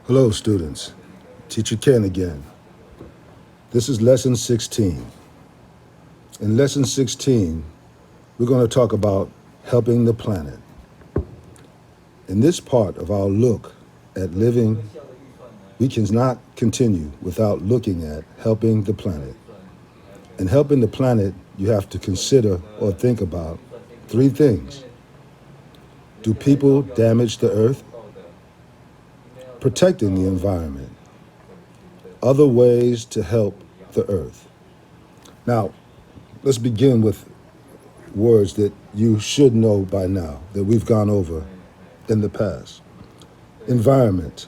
Hello, students. Teacher Ken again. This is lesson 16. In lesson 16, we're going to talk about helping the planet. In this part of our look at living, we cannot continue without looking at helping the planet. In helping the planet, you have to consider or think about three things. Do people damage the earth? Protecting the environment. Other ways to help the earth. Now, let's begin with words that you should know by now, that we've gone over in the past. Environment.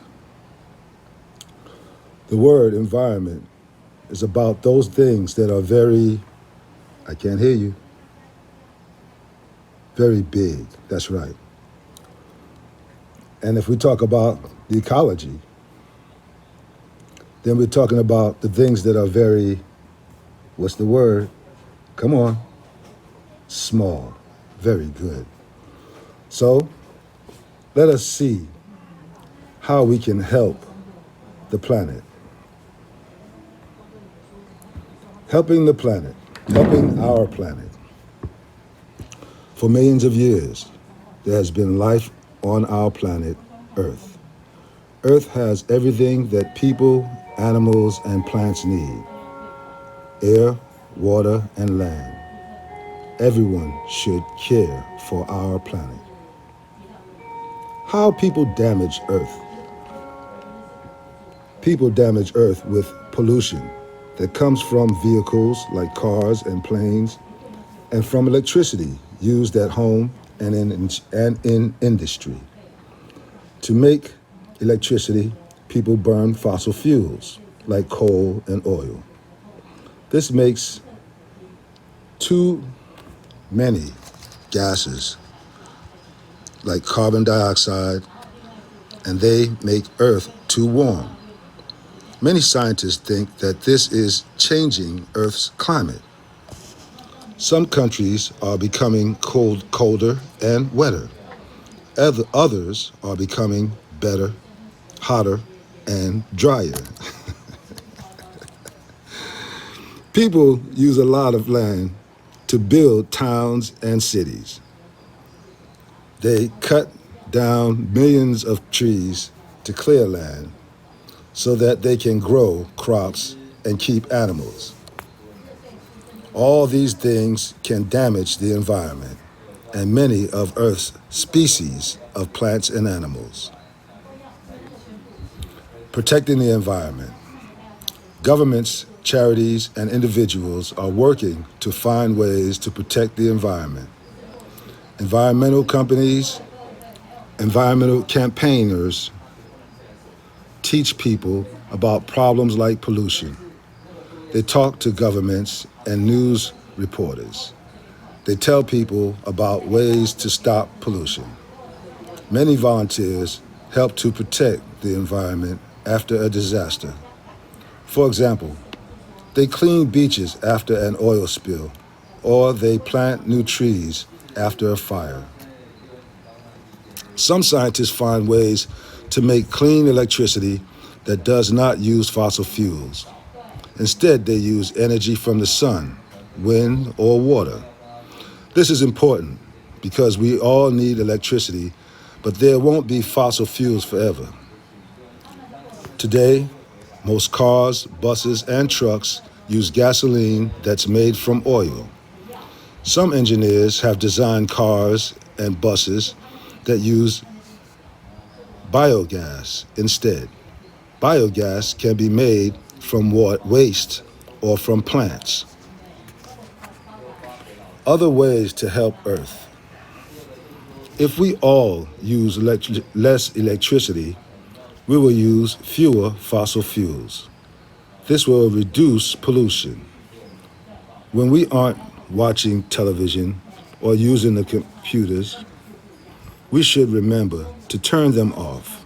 The word environment is about those things that are very big. That's right. And if we talk about the ecology, then we're talking about the things that are very, what's the word? Come on. Small. Very good. So let us see how we can help the planet. Helping the planet, helping our planet. For millions of years, there has been life on our planet, Earth. Earth has everything that people, animals, and plants need. Air, water, and land. Everyone should care for our planet. How people damage Earth. People damage Earth with pollution that comes from vehicles like cars and planes, and from electricity used at home and in industry. To make electricity, people burn fossil fuels like coal and oil. This makes too many gases like carbon dioxide, and they make Earth too warm. Many scientists think that this is changing Earth's climate. Some countries are becoming colder and wetter. Others are becoming better, hotter, and drier. People use a lot of land to build towns and cities. They cut down millions of trees to clear land so that they can grow crops and keep animals. All these things can damage the environment and many of Earth's species of plants and animals. Protecting the environment. Governments, charities, and individuals are working to find ways to protect the environment. Environmental companies, environmental campaigners teach people about problems like pollution. They talk to governments and news reporters. They tell people about ways to stop pollution. Many volunteers help to protect the environment after a disaster. For example, they clean beaches after an oil spill, or they plant new trees after a fire. Some scientists find ways to make clean electricity that does not use fossil fuels. Instead, they use energy from the sun, wind, or water. This is important because we all need electricity, but there won't be fossil fuels forever. Today, most cars, buses, and trucks use gasoline that's made from oil. Some engineers have designed cars and buses that use biogas instead. Biogas can be made from waste or from plants. Other ways to help Earth. If we all use less electricity, we will use fewer fossil fuels. This will reduce pollution. When we aren't watching television or using the computers, we should remember to turn them off.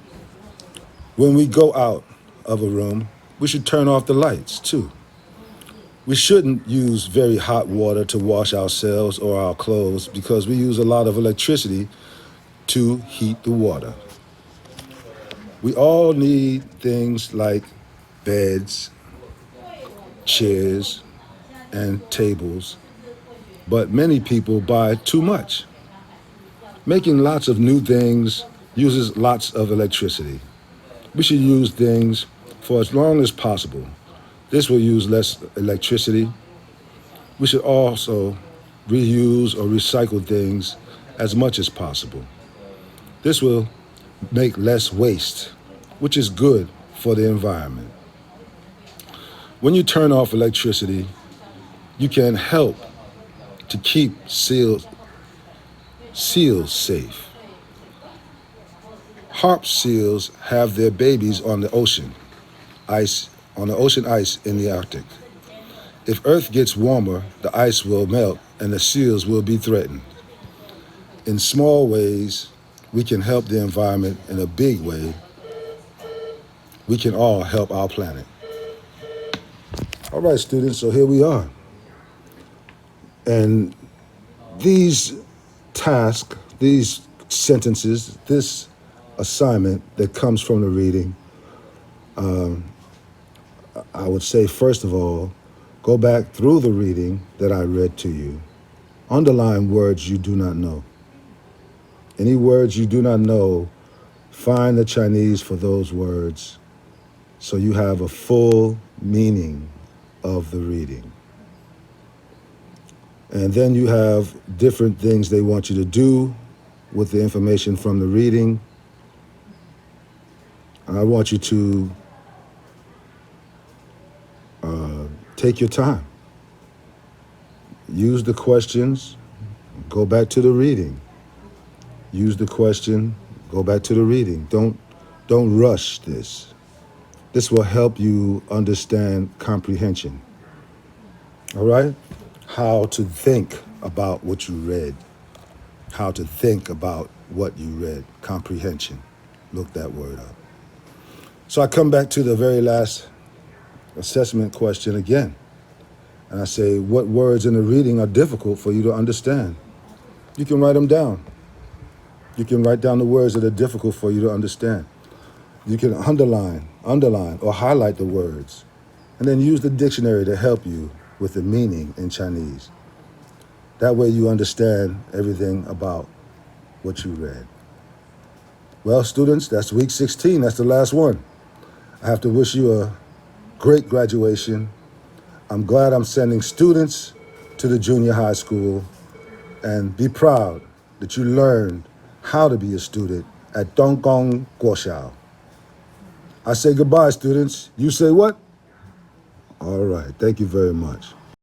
When we go out of a room, we should turn off the lights too. We shouldn't use very hot water to wash ourselves or our clothes because we use a lot of electricity to heat the water. We all need things like beds, chairs, and tables, but many people buy too much. Making lots of new things uses lots of electricity. We should use things for as long as possible. This will use less electricity. We should also reuse or recycle things as much as possible. This will make less waste, which is good for the environment. When you turn off electricity, you can help to keep seals safe. Harp seals have their babies on the ocean ice in the Arctic. If Earth gets warmer, the ice will melt and the seals will be threatened. In small ways, we can help the environment. In a big way, we can all help our planet. All right, students, so here we are. And these tasks, these sentences, this assignment that comes from the reading, I would say, first of all, go back through the reading that I read to you. Underline words you do not know. Any words you do not know, find the Chinese for those words so you have a full meaning of the reading. And then you have different things they want you to do with the information from the reading. And I want you to take your time. Use the questions, go back to the reading. Use the question, go back to the reading. Don't rush this. This will help you understand comprehension. All right? How to think about what you read. How to think about what you read. Comprehension. Look that word up. So I come back to the very last assessment question again. And I say, what words in the reading are difficult for you to understand? You can write them down. You can write down the words that are difficult for you to understand. You can underline, or highlight the words, and then use the dictionary to help you with the meaning in Chinese. That way you understand everything about what you read. Well, students, that's week 16. That's the last one. I have to wish you a great graduation. I'm glad I'm sending students to the junior high school, and be proud that you learned how to be a student at Donggong Guoxiao. I say goodbye, students. You say what? All right. Thank you very much.